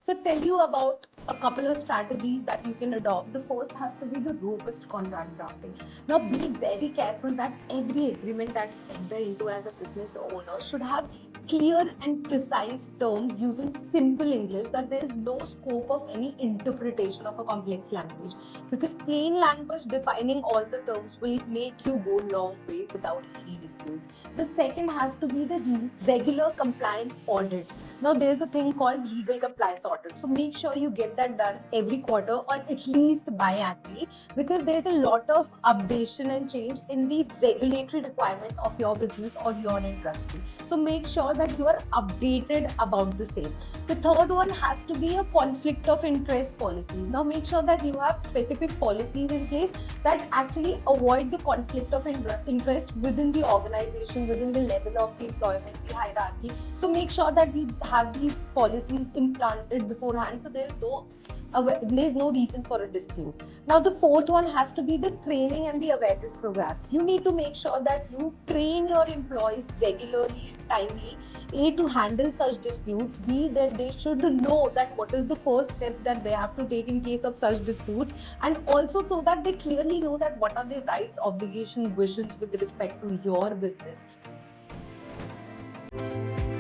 So tell you about a couple of strategies that you can adopt. The first has to be the robust contract drafting. Now be very careful that every agreement that you enter into as a business owner should have clear and precise terms using simple English, that there is no scope of any interpretation of a complex language, because plain language defining all the terms will make you go long way without any disputes. The second has to be the regular compliance audit. Now there's a thing called legal compliance audit, so make sure you get that done every quarter or at least biannually, because there's a lot of updation and change in the regulatory requirement of your business or your industry. So make sure that you are updated about the same. The third one has to be a conflict of interest policies. Now make sure that you have specific policies in place that actually avoid the conflict of interest within the organization, within the level of the employment, the hierarchy. So make sure that we have these policies implanted beforehand, so there's no reason for a dispute. Now the fourth one has to be the training and the awareness programs. You need to make sure that you train your employees regularly and timely, a, to handle such disputes, b, that they should know that what is the first step that they have to take in case of such disputes, and also so that they clearly know that what are their rights, obligations, visions with respect to your business.